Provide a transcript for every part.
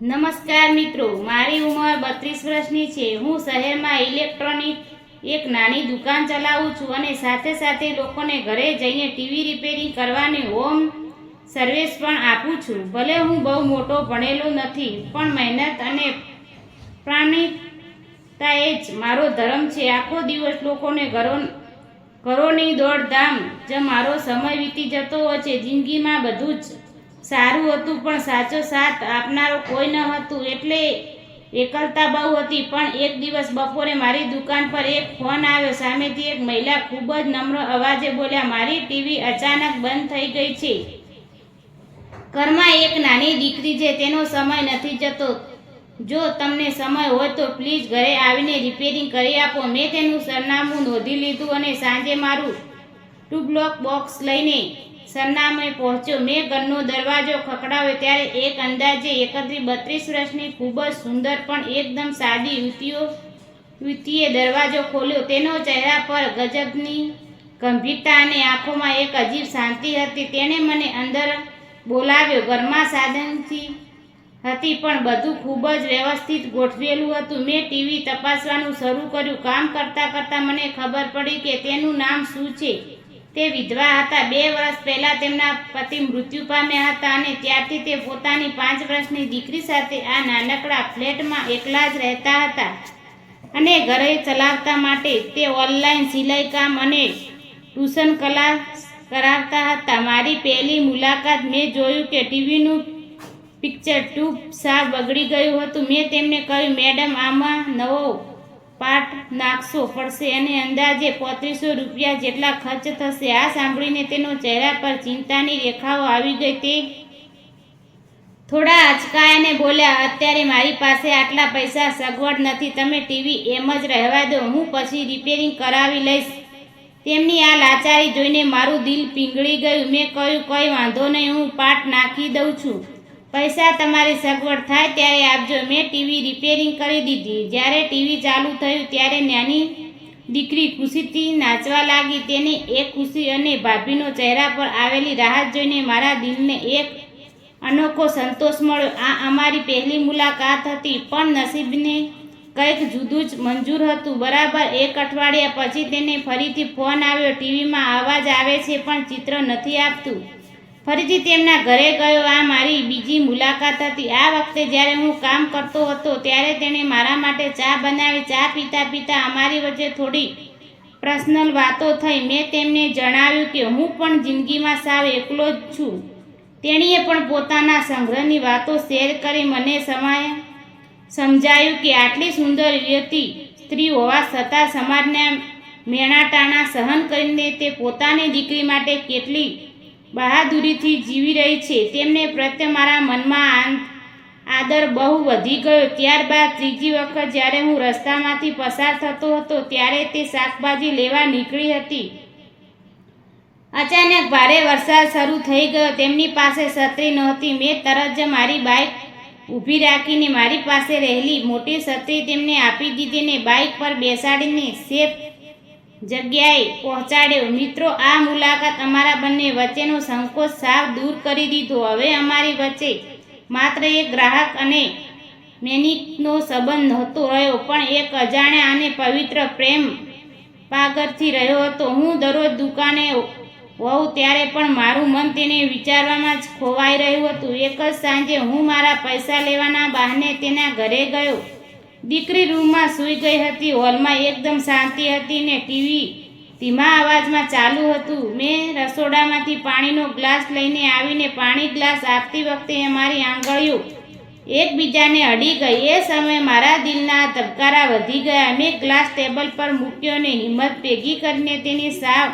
નમસ્કાર મિત્રો, મારી ઉંમર 32 વર્ષની છે। હું શહેરમાં ઇલેક્ટ્રોનિક એક નાની દુકાન ચલાવું છું અને સાથે સાથે લોકોને ઘરે જઈને ટીવી રિપેરિંગ કરવાની હોમ સર્વિસ પણ આપું છું। ભલે હું બહુ મોટો ભણેલો નથી, પણ મહેનત અને પ્રામાણિકતા એ જ મારો ધર્મ છે। આખો દિવસ લોકોને ઘરોની દોડધામ જ મારો સમય વીતી જતો હોય છે। જિંદગીમાં બધું જ સારું હતું, પણ સાચો સાથ આપનારો કોઈ ન હતું, એટલે એકલતા બહુ હતી। પણ એક દિવસ બપોરે મારી દુકાન પર એક ફોન આવ્યો। સામેથી એક મહિલા ખૂબ જ નમ્ર અવાજે બોલ્યા, મારી ટીવી અચાનક બંધ થઈ ગઈ છે। ઘરમાં એક નાની દીકરી છે, તેનો સમય નથી જતો। જો તમને સમય હોય તો પ્લીઝ ઘરે આવીને રિપેરિંગ કરી આપો। મેં તેનું સરનામું નોંધી લીધું અને સાંજે મારું ટૂલબોક્સ બોક્સ લઈને સરનામે પહોંચ્યો। મેં ઘરનો દરવાજો ખખડાવ્યો ત્યારે એક અંદાજે 31-32 વર્ષની ખૂબ જ સુંદર પણ એકદમ સાદી યુવતીએ દરવાજો ખોલ્યો। તેનો ચહેરા પર ગજબની ગંભીરતા અને આંખોમાં એક અજીબ શાંતિ હતી। તેણે મને અંદર બોલાવ્યો। ઘરમાં સાદગી હતી, પણ બધું ખૂબ જ વ્યવસ્થિત ગોઠવેલું હતું। મેં ટીવી તપાસવાનું શરૂ કર્યું। કામ કરતાં કરતાં મને ખબર પડી કે તેનું નામ શું છે। તે વિધવા હતા। 2 વર્ષ પહેલાં તેમના પતિ મૃત્યુ પામ્યા હતા અને ત્યારથી તે પોતાની 5 વર્ષની દીકરી સાથે આ નાનકડા ફ્લેટમાં એકલા જ રહેતા હતા અને ઘરે ચલાવવા માટે તે ઓનલાઈન સિલાઈ કામ અને ટ્યુશન ક્લાસ કરાવતા હતા। મારી પહેલી મુલાકાત મેં જોયું કે ટીવીનું પિક્ચર ટ્યુબ સાવ બગડી ગયું હતું। મેં તેમને કહ્યું, મેડમ, આમાં નવો પાર્ટ નાખવો પડશે અને અંદાજે 3500 રૂપિયા જેટલા ખર્ચ થશે। આ સાંભળીને તેનો ચહેરા પર ચિંતાની રેખાઓ આવી ગઈ। તે થોડા અચકાયાને બોલ્યા, અત્યારે મારી પાસે આટલા પૈસા સગવડ નથી। તમે ટીવી એમ જ રહેવા દો, હું પછી રિપેરિંગ કરાવી લઈશ। તેમની આ લાચારી જોઈને મારું દિલ પીગળી ગયું। મેં કહ્યું, કંઈ વાંધો નહીં, હું પાર્ટ નાખી દઉં છું। પૈસા તમારી સગવડ થાય ત્યારે આપજો। મેં ટીવી રિપેરિંગ કરી દીધી। જ્યારે ટીવી ચાલુ થયું ત્યારે નાની દીકરી ખુશીથી નાચવા લાગી। તેની એ ખુશી અને ભાભીનો ચહેરા પર આવેલી રાહત જોઈને મારા દિલને એક અનોખો સંતોષ મળ્યો। આ અમારી પહેલી મુલાકાત હતી, પણ નસીબને કંઈક જુદું જ મંજૂર હતું। બરાબર 1 અઠવાડિયા પછી તેને ફરીથી ફોન આવ્યો। ટીવીમાં અવાજ આવે છે, પણ ચિત્ર નથી આપતું। ફરીથી તેમના ઘરે ગયો। આ મારી બીજી મુલાકાત હતી। આ વખતે જ્યારે હું કામ કરતો હતો ત્યારે તેણે મારા માટે ચા બનાવી। ચા પીતા પીતા અમારી વચ્ચે થોડી પર્સનલ વાતો થઈ। મેં તેમને જણાવ્યું કે હું પણ જિંદગીમાં સાવ એકલો જ છું। તેણીએ પણ પોતાના સંગ્રહની વાતો શેર કરી। મને સમજાયું કે આટલી સુંદર યુવતી સ્ત્રી હોવા છતાં સમાજના મેણાટાણા સહન કરીને તે પોતાની દીકરી માટે કેટલી બહાદુરીથી જીવી રહી છે। તેમને પ્રત્યે મારા મનમાં આદર બહુ વધી ગયો। ત્યારબાદ ત્રીજી વખત જ્યારે હું રસ્તામાંથી પસાર થતો હતો ત્યારે તે શાકભાજી લેવા નીકળી હતી। અચાનક ભારે વરસાદ શરૂ થઈ ગયો। તેમની પાસે છત્રી નહોતી। મેં તરત જ મારી બાઇક ઊભી રાખીને મારી પાસે રહેલી મોટી છત્રી તેમને આપી દીધી અને બાઇક પર બેસાડીને સેફ જગ્યાએ પહોંચાડ્યો। મિત્રો, આ મુલાકાત અમારા બંને વચ્ચેનો સંકોચ સાવ દૂર કરી દીધો। હવે અમારી વચ્ચે માત્ર એક ગ્રાહક અને મેનિકનો સંબંધ નહોતો રહ્યો, પણ એક અજાણ્યા અને પવિત્ર પ્રેમ પાગરથી રહ્યો હતો। હું દરરોજ દુકાને હોઉં ત્યારે પણ મારું મન તેને વિચારવામાં જ ખોવાઈ રહ્યું હતું। એક જ સાંજે હું મારા પૈસા લેવાના બહાને તેના ઘરે ગયો। દીકરી રૂમમાં સૂઈ ગઈ હતી। હોલમાં એકદમ શાંતિ હતી ને ટીવી ધીમા અવાજમાં ચાલુ હતું। મેં રસોડામાંથી પાણીનો ગ્લાસ લઈને આવીને પાણી ગ્લાસ આપતી વખતે અમારી આંગળીઓ એકબીજાને અડી ગઈ। એ સમયે મારા દિલના ધબકારા વધી ગયા। મેં ગ્લાસ ટેબલ પર મૂક્યો અને હિંમત ભેગી કરીને તેની સાવ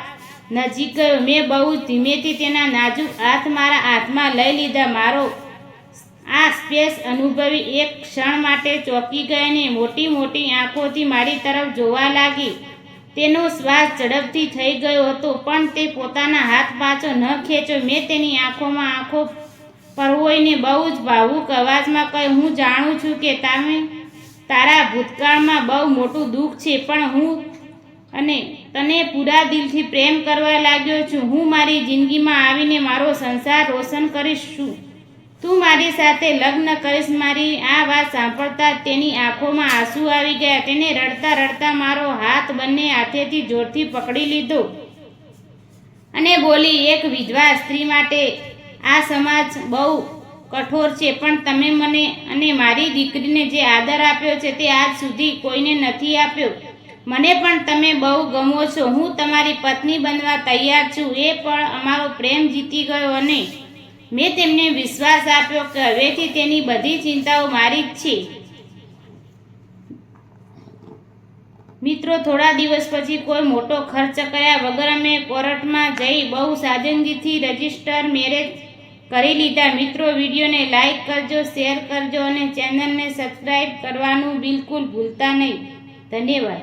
નજીક ગયો। મેં બહુ જ ધીમેથી તેના નાજુક હાથ મારા હાથમાં લઈ લીધા। મારો આ સ્પેસ અનુભવી એક ક્ષણ માટે ચોંકી ગઈ અને મોટી મોટી આંખોથી મારી તરફ જોવા લાગી। તેનો શ્વાસ ઝડપથી થઈ ગયો હતો, પણ તે પોતાના હાથ પાછો ન ખેંચ્યો। મેં તેની આંખોમાં આંખો પરોવીને બહુ જ ભાવુક અવાજમાં કહ્યું, હું જાણું છું કે તારા ભૂતકાળમાં બહુ મોટું દુઃખ છે, પણ હું તને પૂરા દિલથી પ્રેમ કરવા લાગ્યો છું। હું મારી જિંદગીમાં આવીને મારો સંસાર રોશન કરીશ છું। તું મારી સાથે લગ્ન કરીશ. મારી આ વાત સાંભળતા જ તેની આંખોમાં આંસુ આવી ગયા. તેને રડતા રડતા મારો હાથ બંને હાથેથી જોરથી પકડી લીધો અને બોલી, એક વિધવા સ્ત્રી માટે આ સમાજ બહુ કઠોર છે, પણ તમે મને અને મારી દીકરીને જે આદર આપ્યો છે તે આજ સુધી કોઈને નથી આપ્યો. મને પણ તમે બહુ ગમો છો. હું તમારી પત્ની બનવા તૈયાર છું. એ પણ અમારો પ્રેમ જીતી ગયો અને મેં તેમને વિશ્વાસ આપ્યો કે હવેથી તેની બધી ચિંતાઓ મારી જ છે. મિત્રો, થોડા દિવસ પછી કોઈ મોટો ખર્ચ કર્યા વગર અમે કોર્ટમાં જઈ બહુ સાદગીથી રજિસ્ટર મેરેજ કરી લીધા. મિત્રો, વિડીયોને લાઈક કરજો, શેર કરજો અને ચેનલને સબસ્ક્રાઈબ કરવાનું બિલકુલ ભૂલતા નહીં. ધન્યવાદ.